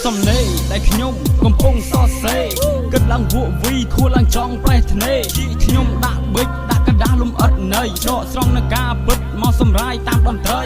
សំណេរដែលខ្ញុំកំពុងសរសេរគិតឡើងវក់វីខួរឡើងចង់ប្រេះធ្នេខ្ញុំដាក់ប៊ិចដាក់កណ្ដាស់លំអិតន័យដកស្រង់នឹងការពិតមកសម្រាយតាមតន្ត្រី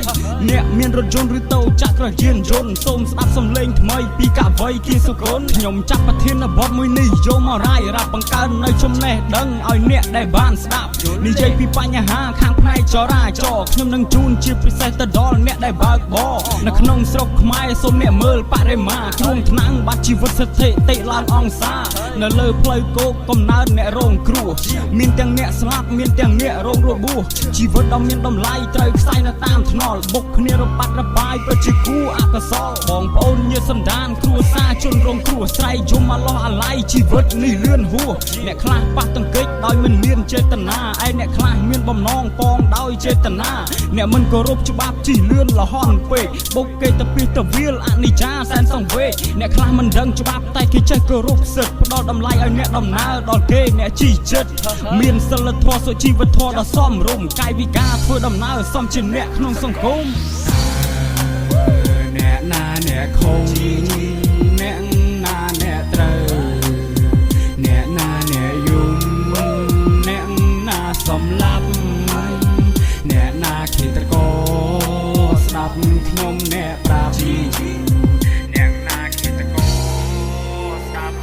អ្នកមានរថយន្តឬតូចក្រយានយន្តសូមស្ដាប់សំឡេងថ្មីពីកវីគៀសុគន្ធខ្ញុំចាប់ប្រធានបទមួយនេះយកមករាយរាប់បង្កើននៅចំណេះដឹងឲ្យអ្នកដែលបានស្ដាប់និយាយពីបញ្ហាខាងផ្នែកចរាចរណ៍ខ្ញុំនឹងជូនជាពិសេសទៅដល់អ្នកដែលបើកបរនៅក្នុងស្រុកខ្មែរសូមអ្នកមើលបរិមាគ្រួងថ្នាំងបាត់ជីវិតស្ថិតិឡើងអង្សានៅលើផ្លូវគោកកំណើតអ្នករងគ្រោះមានទាំងអ្នកស្លាប់មានទាំងអ្នករងរបួសជីវិតដ៏មានតម្លៃត្រូវខ្សែនៅតាមថ្នល់បុកគ្នារបាត់របាយពិតជាគួរអកុសលបងប្អូនញាតិសន្តានគ្រួសារជនរងគ្រោះស្រែកយំអាឡោះអាល័យជីវិតនេះលឿនហួសអ្នកខ្លះប៉ះទង្គិចដោយមិនមានចេតនាឯអ្នកខ្លះមានបំណងប៉ងដោយចេតនាអ្នកមិនគោរពច្បាប់ជិះលឿនលហន់ពេកបុកគេទៅពីទៅវាលអនិច្ចាសែនសង្វេគអ្នកខ្លះមិនដឹងច្បាប់តែគេចេះគោរពសិទ្ធិផ្ដល់តម្លៃឲ្យអ្នកដំណើរដល់គេអ្នកជិះចិត្តមានសិលធម៌សុជីវធម៌ដ៏សមរម្យកាយវិការធ្វើដំណើរសមជាអ្នកក្នុងសង្គមអ្នកណាអ្នកខំអ្នកណាអ្នកត្រូវអ្នកណាអ្នកយំអ្នកណាសំឡាប់អ្នកណាឃាតករស្ដាប់ខ្ញុំអ្នកប្រាប់អ្នកណាឃាតករស្ដាប់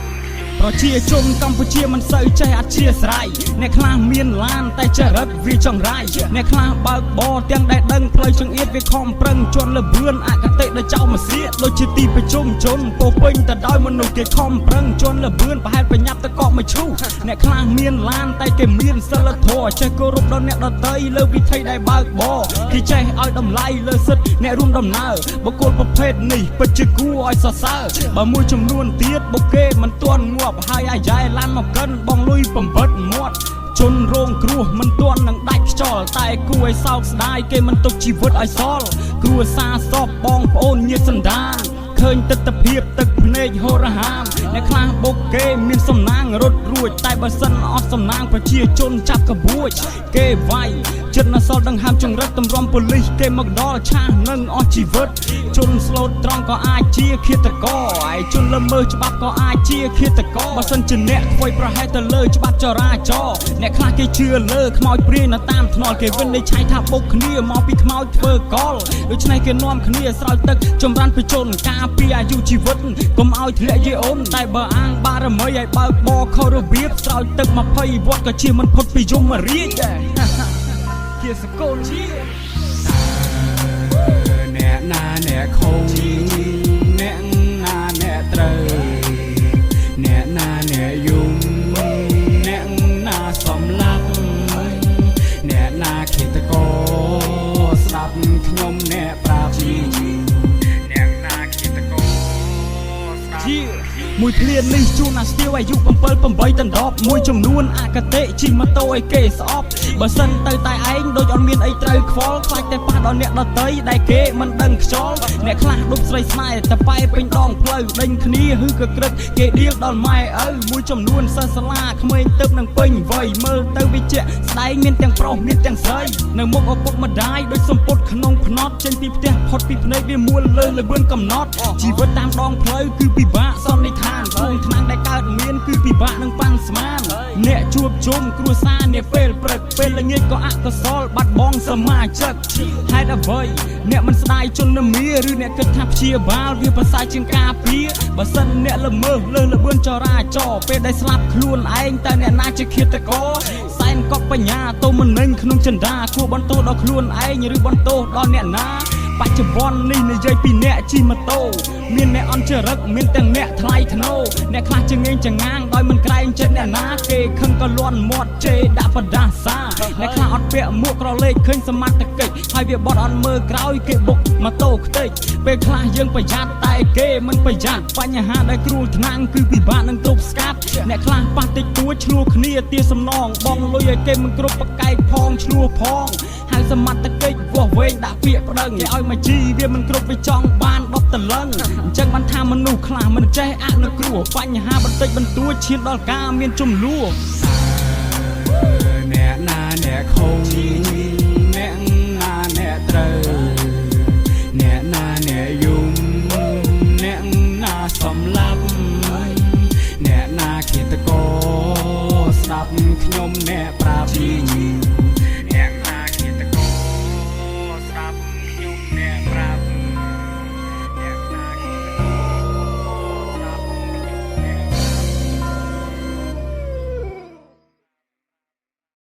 ប្រជាជនកម្ពុជាមិនសូវចេះអធិស្ឋានអ្នកខ្លះមានឡានតែចរិតវាចង្រៃអ្នកខ្លះបើកបរទាំងដែលដឹងផ្លូវចង្អៀតវាខំប្រឹងជន់លបឿនអកតេដល់ចៅមកសៀកដូចជាទីប្រជុំជនពោពេញទៅដោយមនុស្សគេខំប្រឹងជន់លបឿនប្រហែលប្រញាប់ទៅកក់មកឈូអ្នកខ្លះមានឡានតែគេមានសិលធម៌ចេះគោរពដល់អ្នកដទៃលើវិធីដែលបើកបរគេចេះឲ្យតម្លៃលើសិទ្ធិអ្នករួមដំណើរបុគ្គលប្រភេទនេះពិតជាគួរឲ្យសរសើរបើមួយចំនួនទៀតបុកគេមិនទាន់ងាប់ហើយអាយ៉ែឡានមកកិនបងលុយបំបិតមាត់ជនរងគ្រោះមិនទាន់នឹងដាច់ខ្យល់តែគួរឲ្យសោកស្ដាយគេមិនទុកជីវិតឲ្យសល់គ្រួសារសពបងប្អូនញាតិសន្តានឃើញទិដ្ឋភាពទឹកភ្នែកហូរហាមអ្នកខ្លះបុកគេមានសំណាងរត់រួចតែបើសិនអត់សំណាងប្រជាជនចាប់ក្បួចគេវាយចិត្តណសល់ដង្ហើមចង្រិតតម្រាំប៉ូលីសគេមកដល់ឆាស់នឹងអស់ជីវិតជនស្លូតត្រង់ក៏អាចជាឃាតករឯជនល្មើសច្បាប់ក៏អាចជាឃាតករបើសិនជាអ្នកធ្វើប្រហែលទៅលើច្បាប់ចរាចរណ៍អ្នកខ្លះគេជឿលើខ្មោចព្រាយនៅតាមថ្នល់គេវិនិច្ឆ័យថាបុកគ្នាមកពីខ្មោចធ្វើកលដូច្នេះគេនាំគ្នាស្រោចទឹកចម្រានបញ្ជនការពីអាយុជីវិតកុំឲ្យធ្លាក់យេអូនតែបើអាងបារមីឲ្យបើកបរខុសរបៀបស្រោចទឹក20វត្តក៏ជាមិនផុតពីយមរាជដែរជាសកលជាអ្នកណាអ្នកខំអ្នកណាអ្នកត្រូវអ្នកណាអ្នកយំអ្នកណាសំឡាប់អ្នកណាឃាតករស្ដាប់ខ្ញុំអ្នកប្រាប់អ្នកណាឃាតករស្ដាប់មួយឃ្លានេះជូនអាស្ទាវអាយុ7 8ដណ្ដប់មួយចំនួនអកតេជិះម៉ូតូឲ្យគេស្អប់បើសិនទៅតែឯងដូចអត់មានអីត្រូវខ្វល់ខ្លាចតែប៉ះដល់អ្នកដទៃដែលគេមិនដឹងខ្យល់អ្នកខ្លះដុបស្រីស្នេហ៍តែប៉ែពេញដងផ្លូវដេញគ្នាហឺក៏ក្រឹកគេដៀលដល់ម៉ែឪមួយចំនួនសិស្សសាលាក្មេងទៅនឹងពេញវ័យមើលទៅវាជាស្ដែងមានទាំងប្រុសមានទាំងស្រីនៅមុខឪពុកម្ដាយដូចសំពត់ក្នុងភ្នត់ចេញពីផ្ទះផុតពីភ្នែកវាមួលលើល្បឿនកំណត់ជីវិតតាមដងផ្លូវគឺពិបាកសន្និដ្ឋានគ្រឿងថ្នាំដែលកើតមានគឺពិបាកនឹងប៉ាន់ស្មានអ្នកជួបជុំគ្រួសារនាពេលព្រឹកពេលល្ងាចក៏អកុសលបាត់បង់សមាជិកហេតុអ្វីអ្នកមិនស្ដាយជនមាឬអ្នកគិតថាព្យាបាលវាប្រសើរជាងការពារបើសិនអ្នកល្មើសលើសល្បឿនចរាចរណ៍ពេលដែលស្លាប់ខ្លួនឯងតើអ្នកណាជាឃាតករសែនកប់បញ្ញាទៅមិននឹងក្នុងចិន្តាគួរបន្ទោសដល់ខ្លួនឯងឬបន្ទោសដល់អ្នកណាបច្ចុប្បន្ននេះនិយាយពីអ្នកជិះម៉ូតូមានអ្នកអន់ចរិតមានទាំងអ្នកថ្លៃថ្នូរអ្នកខ្លះចងេងចងាងដោយមិនក្រែងចិត្តអ្នកណាគេខឹងក៏លាន់មាត់ជេរដាក់បដាសាអ្នកខ្លះអត់ពាក់មួកក្រឡេកឃើញសមត្ថកិច្ចហើយវាបត់អត់មើលក្រោយគេបុកម៉ូតូខ្ទេចពេលខ្លះយើងប្រយ័ត្នតែគេមិនប្រយ័ត្នបញ្ហាដែលគ្រួថ្នាំងគឺពិបាកនឹងទប់ស្កាត់អ្នកខ្លះប៉ះតិចតួចឆ្លោះគ្នាទាសំណងបងលុយឲ្យគេមិនគ្រប់ប្រកែកផងឆ្លោះផងហៅសមត្ថកិច្ចវាស់វែងដាក់ពាក្យប្តឹងគេឲ្យមកជីវាមិនគ្រប់វាចង់បានដប់តលឹងអញ្ចឹងបានថាមនុស្សខ្លះមិនចេះអនុគ្រោះបញ្ហាបន្តិចបន្តួចឈានដល់ការមានចំនួនអ្នកណាអ្នកខំអ្នកណាអ្នកត្រូវអ្នកណាអ្នកយំអ្នកណាសំ អ្នកប្រាប់